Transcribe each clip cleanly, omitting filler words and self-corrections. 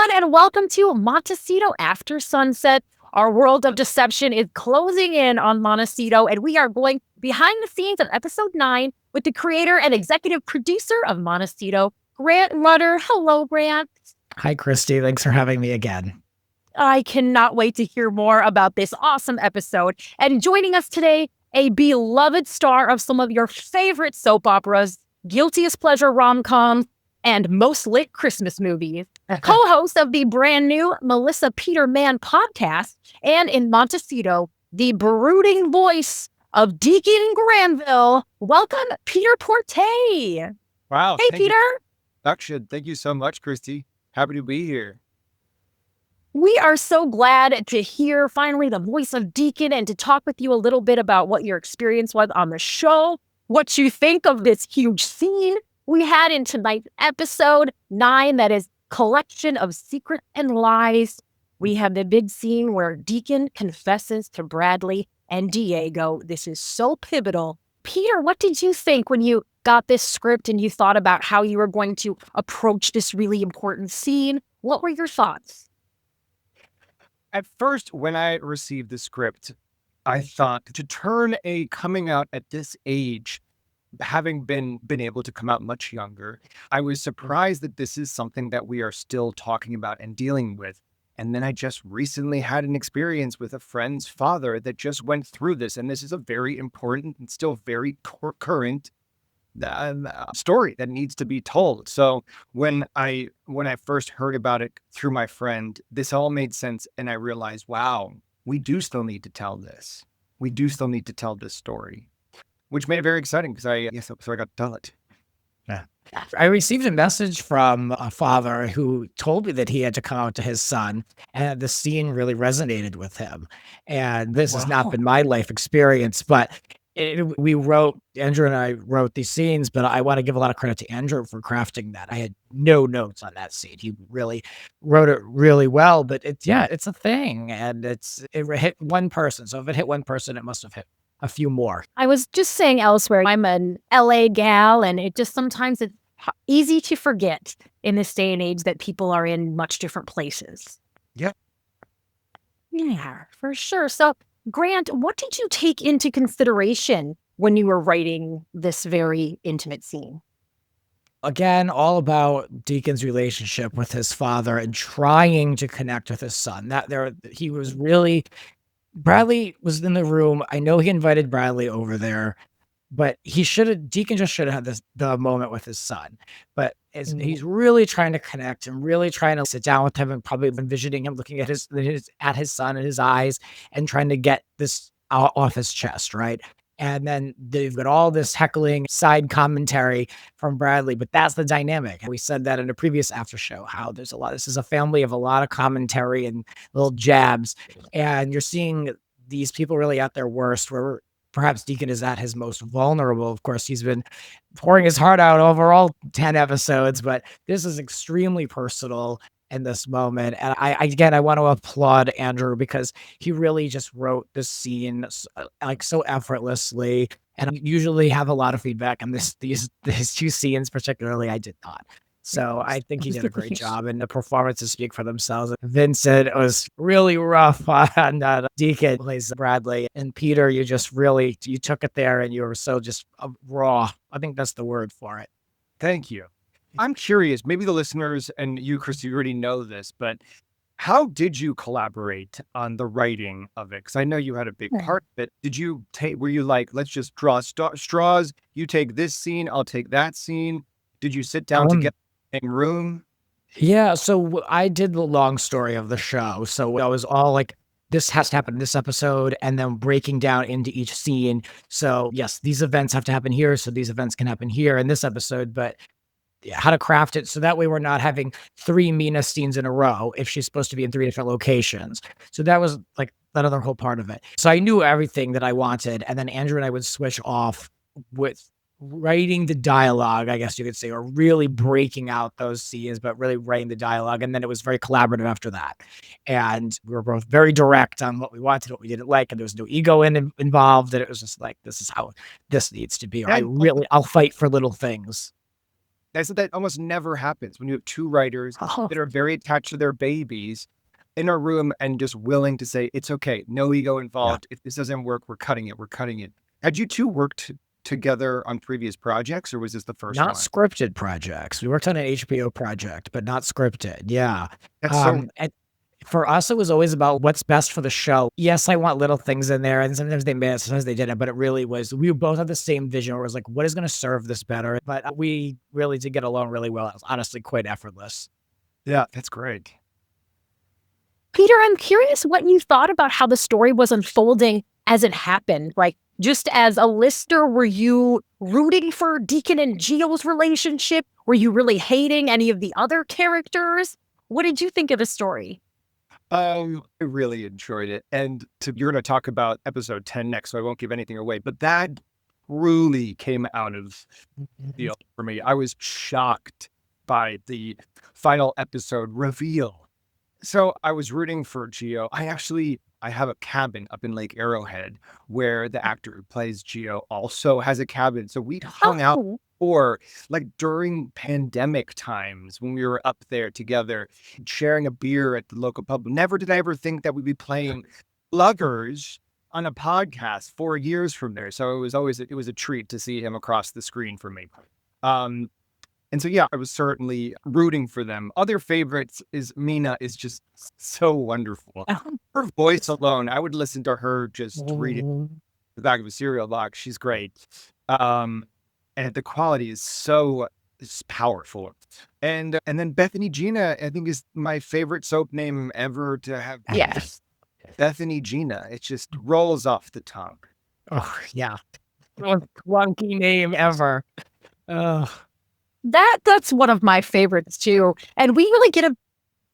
everyone, and welcome to Montecito After Sunset. Our world of deception is closing in on Montecito, and we are going behind the scenes of episode 9 with the creator and executive producer of Montecito, Grant Rutter. Hello, Grant. Hi, Christy. Thanks for having me again. I cannot wait to hear more about this awesome episode. And joining us today, a beloved star of some of your favorite soap operas, guilty as pleasure rom-coms, and most lit Christmas movies, co-host of the brand new Melissa Peter Man podcast, and in Montecito, the brooding voice of Deacon Granville. Welcome, Peter Porte. Wow. Hey, Peter. Thank you so much, Christy. Happy to be here. We are so glad to hear finally the voice of Deacon and to talk with you a little bit about what your experience was on the show, what you think of this huge scene we had in tonight's episode 9, that is Collection of Secrets and Lies. We have the big scene where Deacon confesses to Bradley and Diego. This is so pivotal. Peter, what did you think when you got this script and you thought about how you were going to approach this really important scene? What were your thoughts? At first, when I received the script, I thought to turn a coming out at this age, having been able to come out much younger, I was surprised that this is something that we are still talking about and dealing with. And then I just recently had an experience with a friend's father that just went through this. And this is a very important and still very current story that needs to be told. So when I first heard about it through my friend, this all made sense. And I realized, wow, we do still need to tell this. We do still need to tell this story, which made it very exciting because I got to tell it. Yeah. I received a message from a father who told me that he had to come out to his son, and the scene really resonated with him. And this has not been my life experience, but Andrew and I wrote these scenes, but I want to give a lot of credit to Andrew for crafting that. I had no notes on that scene. He really wrote it really well, but it's a thing, and it hit one person. So if it hit one person, it must have hit a few more. I was just saying elsewhere, I'm an LA gal, and it just sometimes it's easy to forget in this day and age that people are in much different places. Yeah, for sure. So, Grant, what did you take into consideration when you were writing this very intimate scene? Again, all about Deacon's relationship with his father and trying to connect with his son. He was really, Bradley was in the room. I know he invited Bradley over there, but Deacon just should have had the moment with his son. But he's really trying to connect and really trying to sit down with him and probably envisioning him looking at his son in his eyes and trying to get this off his chest, right? And then they've got all this heckling side commentary from Bradley, but that's the dynamic. We said that in a previous after show, how this is a family of a lot of commentary and little jabs. And you're seeing these people really at their worst, where perhaps Deacon is at his most vulnerable. Of course, he's been pouring his heart out over all 10 episodes, but this is extremely personal in this moment. And I want to applaud Andrew because he really just wrote this scene so effortlessly. And I usually have a lot of feedback on these two scenes, particularly I did not. So I think he did a great job, and the performances speak for themselves. Vincent was really rough on Deacon plays Bradley, and Peter, you took it there, and you were so just raw. I think that's the word for it. Thank you. I'm curious, maybe the listeners and you, Christy, you already know this, but how did you collaborate on the writing of it? Because I know you had a big part of it. Were you like, let's just draw straws, you take this scene, I'll take that scene? Did you sit down together in room? Yeah, so I did the long story of the show. So I was all like, this has to happen in this episode, and then breaking down into each scene. So yes, these events have to happen here, so these events can happen here in this episode, but how to craft it so that way we're not having 3 Mina scenes in a row if she's supposed to be in 3 different locations. So that was like another whole part of it. So I knew everything that I wanted, and then Andrew and I would switch off with writing the dialogue, I guess you could say, or really breaking out those scenes, but really writing the dialogue. And then it was very collaborative after that. And we were both very direct on what we wanted, what we didn't like, and there was no ego involved. And it was just like, this is how this needs to be. Or I'll fight for little things. I said that almost never happens when you have two writers Oh, that are very attached to their babies in a room and just willing to say, it's okay, no ego involved. If this doesn't work, we're cutting it. We're cutting it. Had you two worked together on previous projects, or was this the first Not one? scripted projects. We worked on an HBO project, but not scripted. Yeah. That's so And for us, it was always about what's best for the show. Yes, I want little things in there, and sometimes they made it, sometimes they didn't, but it really was, we both had the same vision where it was like, what is going to serve this better? But we really did get along really well. It was honestly quite effortless. yeah, that's great. Peter, I'm curious what you thought about how the story was unfolding as it happened. Like, just as a listener, were you rooting for Deacon and Gio's relationship? Were you really hating any of the other characters? What did you think of the story? I really enjoyed it. And you're going to talk about episode 10 next, so I won't give anything away. But that truly came out of the deal for me. I was shocked by the final episode reveal. So I was rooting for Gio. I have a cabin up in Lake Arrowhead where the actor who plays Gio also has a cabin. So we'd hung out Oh, or like during pandemic times when we were up there together, sharing a beer at the local pub. Never did I ever think that we'd be playing Luggers on a podcast 4 years from there. So it was a treat to see him across the screen for me. And so, yeah, I was certainly rooting for them. Other favorites is Mina is just so wonderful. Her voice alone, I would listen to her just reading the back of a cereal box. She's great. And the quality is so powerful. And then Bethany Gina, I think, is my favorite soap name ever to have. yes. Bethany Gina. It just rolls off the tongue. Oh, yeah. Most clunky name ever. Oh, That's one of my favorites too. And we really get a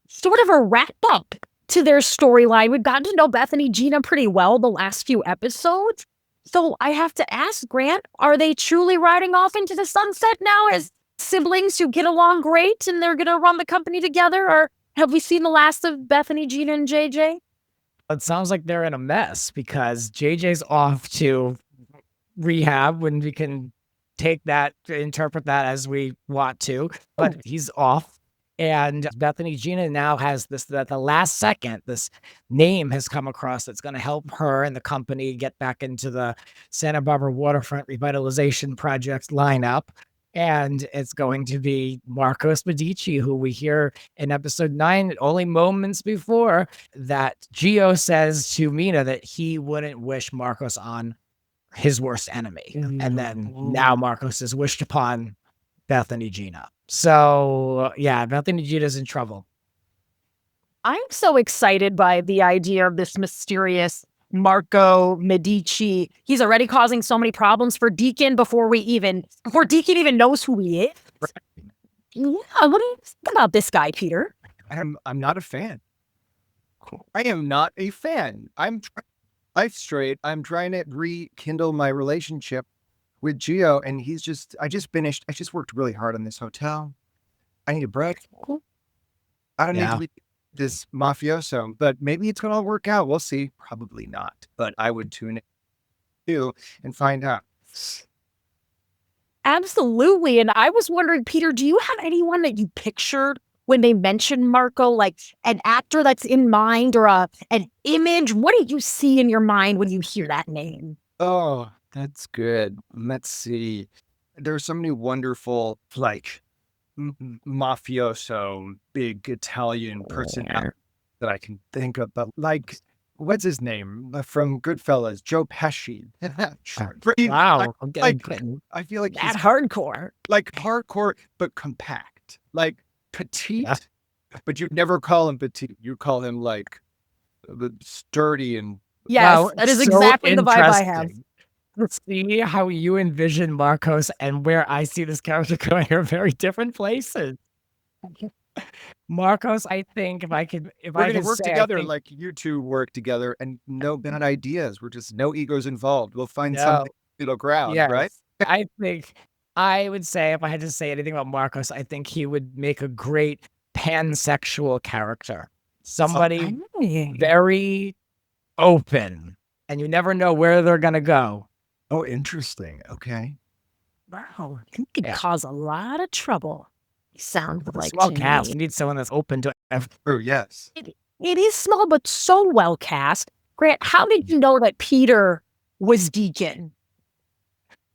sort of a wrap up to their storyline. We've gotten to know Bethany Gina pretty well the last few episodes. So I have to ask, Grant, are they truly riding off into the sunset now as siblings who get along great and they're going to run the company together? Or have we seen the last of Bethany, Gina, and JJ? it sounds like they're in a mess because JJ's off to rehab when we can interpret that as we want to, but he's off. And Bethany Gina now has this, at the last second, this name has come across that's going to help her and the company get back into the Santa Barbara Waterfront Revitalization Project lineup. And it's going to be Marcos Medici, who we hear in episode 9, only moments before, that Gio says to Mina that he wouldn't wish Marcos on his worst enemy. And then now Marcos is wished upon Bethany Gina. So yeah, Bethany Gina's in trouble. I'm so excited by the idea of this mysterious Marco Medici. He's already causing so many problems for Deacon before Deacon even knows who he is. Yeah, what do you think about this guy, Peter? I'm not a fan. I am not a fan. Life's straight. I'm trying to rekindle my relationship with Gio, and I just worked really hard on this hotel. I need a break. I don't need to be this mafioso, but maybe it's going to all work out. We'll see. Probably not, but I would tune in too and find out. Absolutely. And I was wondering, Peter, do you have anyone that you pictured when they mentioned Marco, like an actor that's in mind or an image? What do you see in your mind when you hear that name? Oh, that's good. Let's see. There's so many wonderful, like, mafioso, big Italian personality that I can think of, but like, what's his name from Goodfellas? Joe Pesci. Wow. I feel like That he's hardcore. like hardcore, but compact, like petite, but you'd never call him petite. You call him like sturdy and. Yes, Wow, that is so exactly the vibe I have. interesting. Let's see how you envision Marcos and where I see this character going are very different places. Marcos, I think if I could work say, together like you two work together, and no bad ideas. We're just no egos involved. We'll find something middle ground, right? I think I would say if I had to say anything about Marcos, I think he would make a great pansexual character. Somebody very open, and you never know where they're gonna go. Oh, interesting. Okay. Wow, you could Yeah. cause a lot of trouble. Sound With a like small to cast, me. you need someone that's open to Oh, yes. It is small, but so well cast. Grant, how did you know that Peter was Deacon?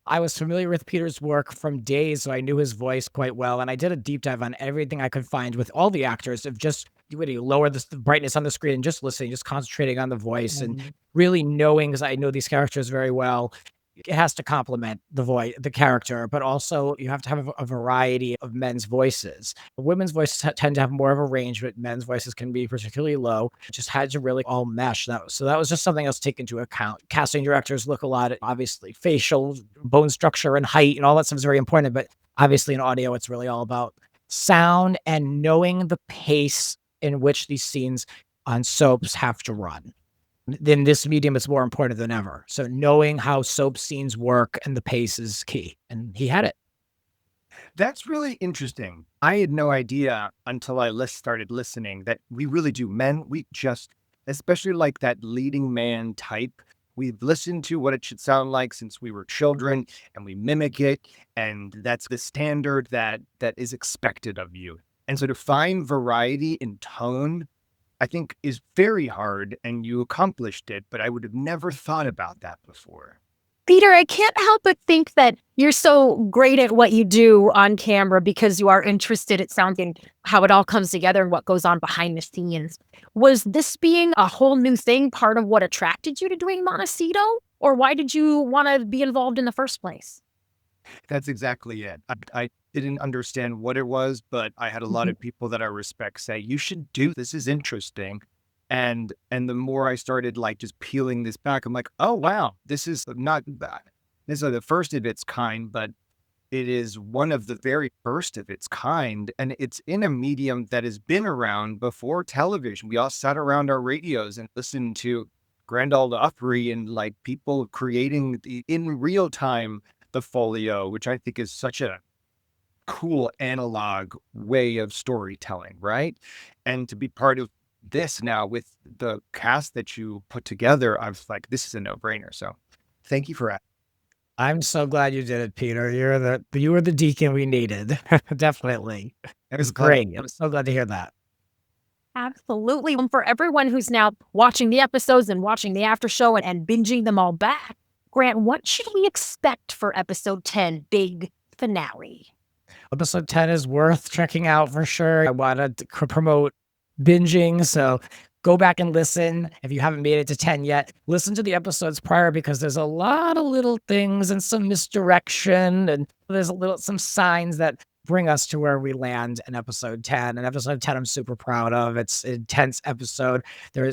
I was familiar with Peter's work from days, so I knew his voice quite well, and I did a deep dive on everything I could find with all the actors of just when you lower the brightness on the screen and just listening, just concentrating on the voice and really knowing, because I know these characters very well. It has to complement the character, but also you have to have a variety of men's voices. Women's voices tend to have more of a range, but men's voices can be particularly low. It just had to really all mesh. So that was just something else to take into account. Casting directors look a lot at obviously facial, bone structure, and height, and all that stuff is very important. But obviously in audio, it's really all about sound and knowing the pace in which these scenes on soaps have to run. In this medium, it's more important than ever. So knowing how soap scenes work and the pace is key, and he had it. That's really interesting. I had no idea until I started listening that we really do. Men, we just, especially like that leading man type, we've listened to what it should sound like since we were children, and we mimic it, and that's the standard that is expected of you. And so to find variety in tone, I think is very hard, and you accomplished it, but I would have never thought about that before. Peter, I can't help but think that you're so great at what you do on camera because you are interested, it sounds, in how it all comes together and what goes on behind the scenes. Was this being a whole new thing part of what attracted you to doing Montecito? Or why did you want to be involved in the first place? That's exactly it. I didn't understand what it was, but I had a lot of people that I respect say, "You should do this. Is interesting." And the more I started like just peeling this back, I'm like, "Oh wow, this is not bad. This is the first of its kind, but it is one of the very first of its kind, and it's in a medium that has been around before television. We all sat around our radios and listened to Grand Ole Opry and like people creating in real time the folio, which I think is such a cool analog way of storytelling, right? And to be part of this now with the cast that you put together, I was like, this is a no-brainer. So thank you for that. I'm so glad you did it, Peter. You were the Deacon we needed. Definitely. It was great. I'm so glad to hear that. Absolutely. And for everyone who's now watching the episodes and watching the after show and binging them all back, Grant, what should we expect for episode 10, big finale? Episode 10 is worth checking out for sure. I wanted to promote binging, so go back and listen. If you haven't made it to 10 yet, listen to the episodes prior because there's a lot of little things and some misdirection, and there's some signs that bring us to where we land in episode 10. And episode 10, I'm super proud of. It's an intense episode.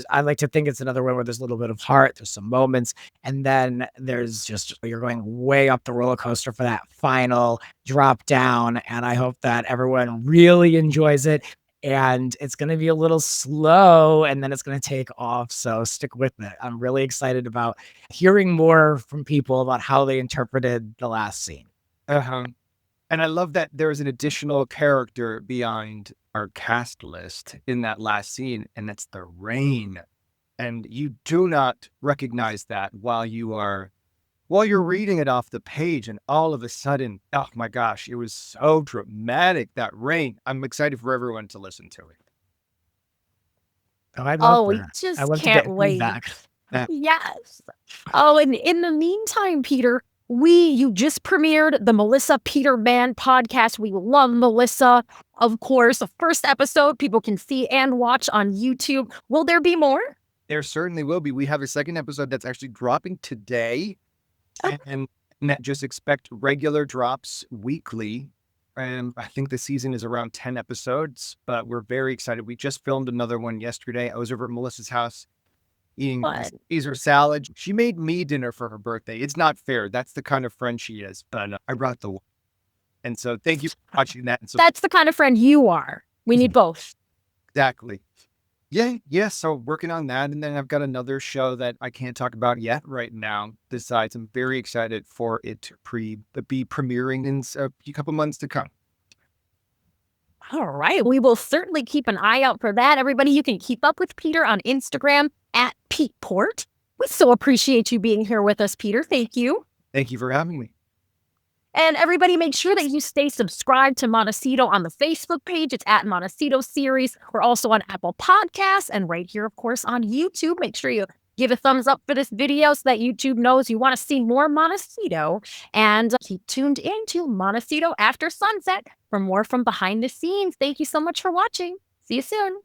I like to think it's another one where there's a little bit of heart. There's some moments. And then there's just, you're going way up the roller coaster for that final drop down. And I hope that everyone really enjoys it. And it's going to be a little slow and then it's going to take off. So stick with it. I'm really excited about hearing more from people about how they interpreted the last scene. Uh-huh. And I love that there is an additional character beyond our cast list in that last scene, and that's the rain. And you do not recognize that while you're reading it off the page, and all of a sudden, oh my gosh, it was so dramatic, that rain. I'm excited for everyone to listen to it. Oh, I love We that. just I love to can't get wait. feedback. Yes. Oh, and in the meantime, Peter, you just premiered the Melissa Peter Band podcast. We love Melissa. Of course, the first episode people can see and watch on YouTube. Will there be more? There certainly will be. We have a second episode that's actually dropping today. And just expect regular drops weekly. And I think the season is around 10 episodes, but we're very excited. We just filmed another one yesterday. I was over at Melissa's house eating Caesar salad. She made me dinner for her birthday. It's not fair. That's the kind of friend she is, but I brought the wine. And so thank you for watching that. And so That's the kind of friend you are. We need both. exactly. Yeah. So working on that. And then I've got another show that I can't talk about yet right now. Besides, I'm very excited for it to be premiering in a couple months to come. All right. We will certainly keep an eye out for that. Everybody, you can keep up with Peter on Instagram at Pete Porte. We so appreciate you being here with us, Peter. Thank you. Thank you for having me. And everybody, make sure that you stay subscribed to Montecito on the Facebook page. It's at Montecito Series. We're also on Apple Podcasts and right here, of course, on YouTube. Make sure you give a thumbs up for this video so that YouTube knows you want to see more Montecito. And keep tuned in to Montecito After Sunset for more from behind the scenes. Thank you so much for watching. See you soon.